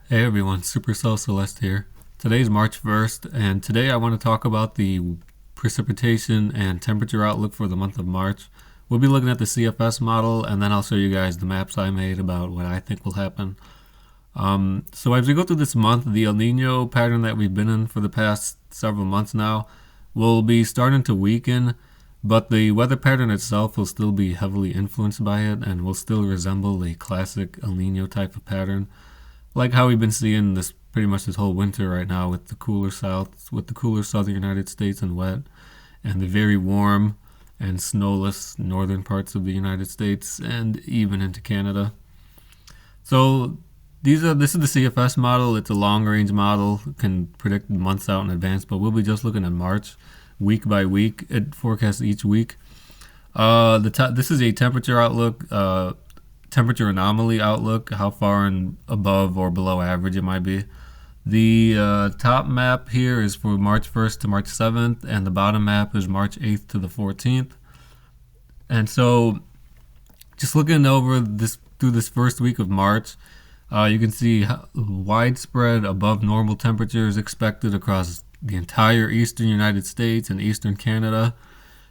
Hey everyone, Supercell Celeste here. Today's March 1st, and today I want to talk about the precipitation and temperature outlook for the month of March. We'll be looking at the CFS model, and then I'll show you guys the maps I made about what I think will happen. So as we go through this month, the El Nino pattern that we've been in for the past several months now will be starting to weaken, but the weather pattern itself will still be heavily influenced by it and will still resemble a classic El Nino type of pattern, like how we've been seeing this pretty much this whole winter right now with the cooler southern United States and wet, and the very warm and snowless northern parts of the United States and even into Canada. So this is the CFS model. It's a long range model, can predict months out in advance, but we'll be just looking at March week by week. It forecasts each week. This is a temperature outlook. Temperature anomaly outlook, how far and above or below average it might be. The top map here is for March 1st to March 7th, and the bottom map is March 8th to the 14th. And so, just looking over this through this first week of March, you can see widespread above normal temperatures expected across the entire eastern United States and eastern Canada,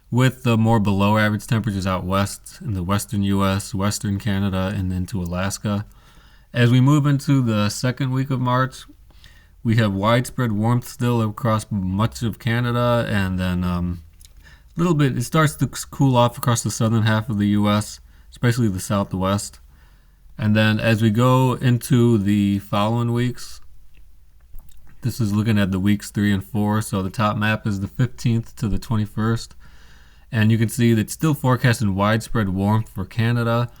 with the more below average temperatures out west in the western US, western Canada, and into Alaska. As we move into the second week of March, we have widespread warmth still across much of Canada, and then little bit, it starts to cool off across the southern half of the US, especially the southwest. And then as we go into the following weeks, this is looking at the weeks 3 and 4. So the top map is the 15th to the 21st. And you can see that it's still forecasting widespread warmth for Canada.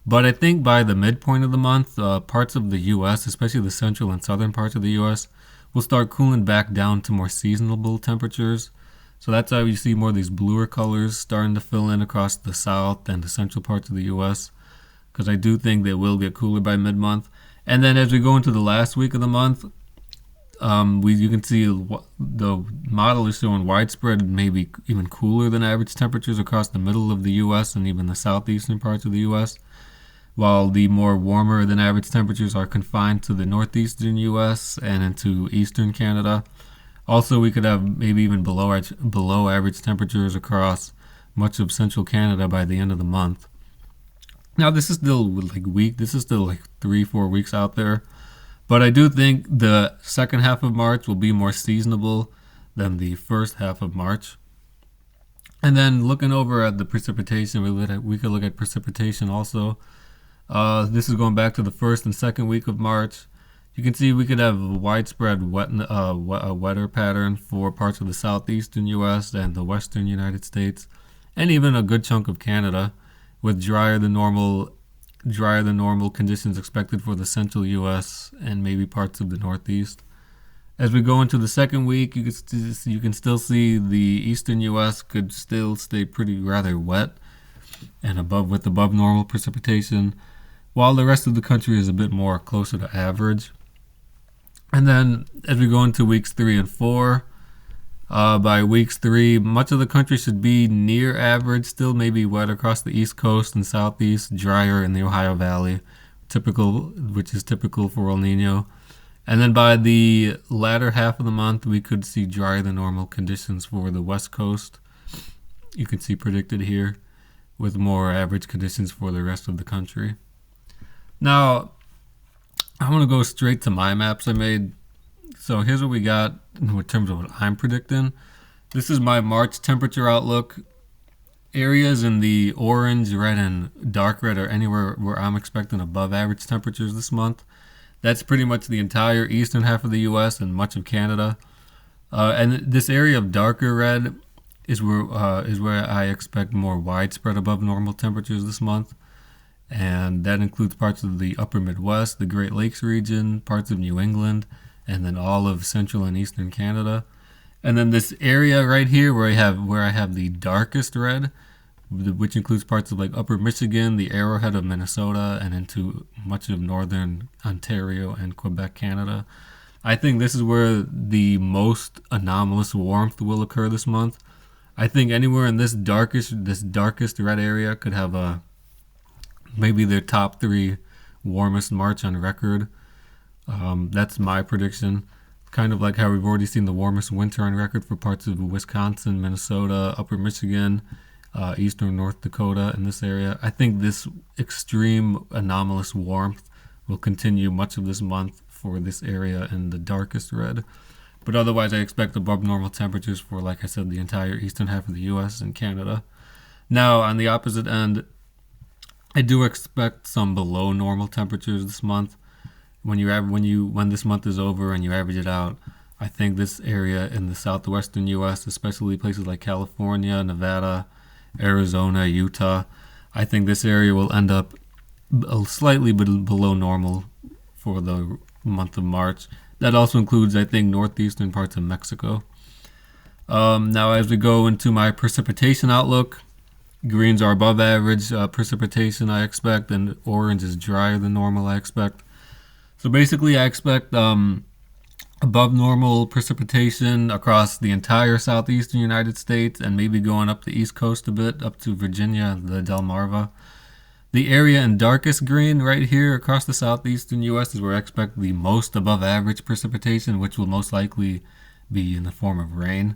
But I think by the midpoint of the month, parts of the U.S., especially the central and southern parts of the U.S., will start cooling back down to more seasonable temperatures. So that's how you see more of these bluer colors starting to fill in across the south and the central parts of the U.S., because I do think they will get cooler by mid-month. And then as we go into the last week of the month, you can see the model is showing widespread, maybe even cooler than average temperatures across the middle of the U.S. and even the southeastern parts of the U.S., while the more warmer than average temperatures are confined to the northeastern U.S. and into eastern Canada. Also, we could have maybe even below average temperatures across much of central Canada by the end of the month. Now, this is still This is still like 3-4 weeks out there. But I do think the second half of March will be more seasonable than the first half of March. And then looking over at the precipitation, we could look at precipitation also. This is going back to the first and second week of March. You can see we could have a widespread wetter pattern for parts of the southeastern U.S. and the western United States, and even a good chunk of Canada, with drier than normal conditions expected for the central U.S. and maybe parts of the Northeast. As we go into the second week, you can still see the eastern U.S. could still stay pretty rather wet and above normal precipitation, while the rest of the country is a bit more closer to average. And then as we go into weeks 3 and 4, by weeks 3, much of the country should be near average, still maybe wet across the east coast and southeast, drier in the Ohio Valley, which is typical for El Nino. And then by the latter half of the month, we could see drier than normal conditions for the west coast. You can see predicted here, with more average conditions for the rest of the country. Now, I want to go straight to my maps I made. So here's what we got in terms of what I'm predicting. This is my March temperature outlook. Areas in the orange, red, and dark red are anywhere where I'm expecting above average temperatures this month. That's pretty much the entire eastern half of the U.S. and much of Canada. And this area of darker red is where I expect more widespread above normal temperatures this month. And that includes parts of the upper Midwest, the Great Lakes region, parts of New England, and then all of central and eastern Canada. And then this area right here where I have the darkest red, which includes parts of like upper Michigan, the Arrowhead of Minnesota, and into much of northern Ontario and Quebec, Canada. I think this is where the most anomalous warmth will occur this month. I think anywhere in this darkest red area could have maybe their top 3 warmest March on record. That's my prediction. Kind of like how we've already seen the warmest winter on record for parts of Wisconsin, Minnesota, Upper Michigan, eastern North Dakota in this area. I think this extreme anomalous warmth will continue much of this month for this area in the darkest red. But otherwise, I expect above normal temperatures for, like I said, the entire eastern half of the U.S. and Canada. Now, on the opposite end, I do expect some below normal temperatures this month. When this month is over and you average it out, I think this area in the southwestern U.S., especially places like California, Nevada, Arizona, Utah, I think this area will end up slightly below normal for the month of March. That also includes, I think, northeastern parts of Mexico. Now, as we go into my precipitation outlook, greens are above average precipitation, I expect, and orange is drier than normal, I expect. So basically, I expect above normal precipitation across the entire southeastern United States and maybe going up the east coast a bit, up to Virginia, the Delmarva. The area in darkest green right here across the southeastern U.S. is where I expect the most above average precipitation, which will most likely be in the form of rain.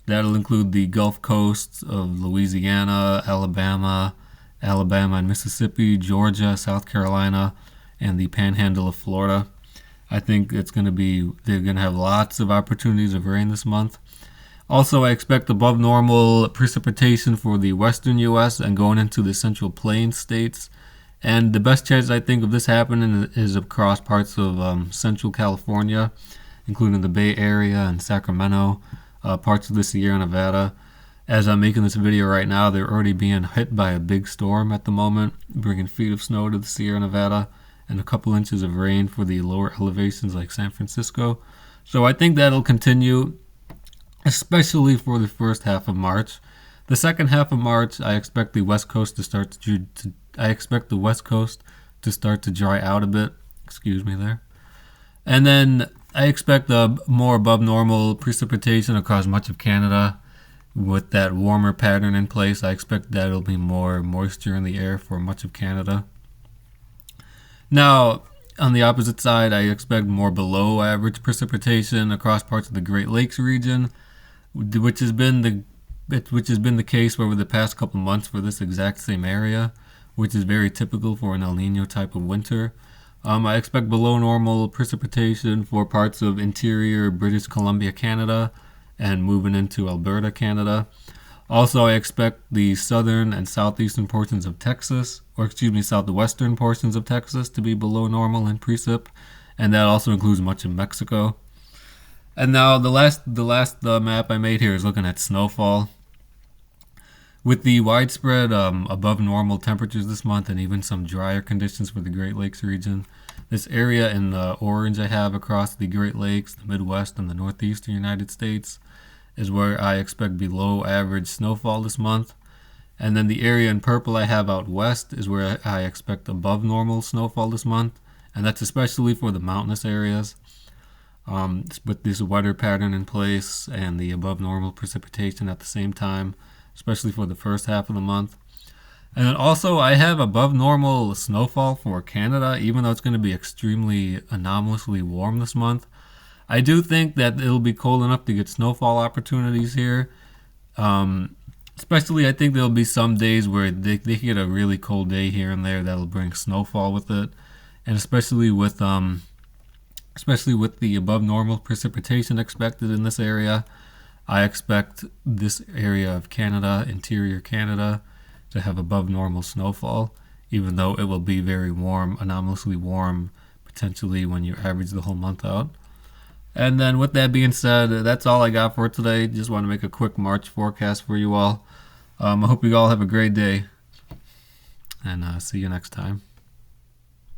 That'll include the Gulf coasts of Louisiana, Alabama and Mississippi, Georgia, South Carolina, and the panhandle of Florida. I think they're going to have lots of opportunities of rain this month. Also, I expect above normal precipitation for the western U.S. and going into the central plains states. And the best chance I think of this happening is across parts of central California, including the Bay Area and Sacramento, parts of the Sierra Nevada. As I'm making this video right now, they're already being hit by a big storm at the moment, bringing feet of snow to the Sierra Nevada and a couple inches of rain for the lower elevations like San Francisco. So I think that'll continue, especially for the first half of March. The second half of March, I expect the West Coast to start to dry out a bit. Excuse me there. And then I expect more above normal precipitation across much of Canada. With that warmer pattern in place, I expect that there'll be more moisture in the air for much of Canada. Now, on the opposite side, I expect more below average precipitation across parts of the Great Lakes region, which has been the case over the past couple months for this exact same area, which is very typical for an El Nino type of winter. I expect below normal precipitation for parts of interior British Columbia, Canada, and moving into Alberta, Canada. Also, I expect the southern and southwestern portions of Texas to be below normal in precip, and that also includes much of Mexico. And now the last map I made here is looking at snowfall. With the widespread above normal temperatures this month and even some drier conditions for the Great Lakes region, this area in the orange I have across the Great Lakes, the Midwest, and the Northeastern United States is where I expect below average snowfall this month. And then the area in purple I have out west is where I expect above normal snowfall this month, and that's especially for the mountainous areas. With this weather pattern in place and the above normal precipitation at the same time, especially for the first half of the month. And then also I have above normal snowfall for Canada, even though it's going to be extremely anomalously warm this month. I do think that it'll be cold enough to get snowfall opportunities here. Especially I think there'll be some days where they get a really cold day here and there that'll bring snowfall with it. And especially with the above normal precipitation expected in this area, I expect this area of Canada, interior Canada, to have above normal snowfall, even though it will be very warm, anomalously warm, potentially when you average the whole month out. And then with that being said, that's all I got for today. Just want to make a quick March forecast for you all. I hope you all have a great day, and see you next time.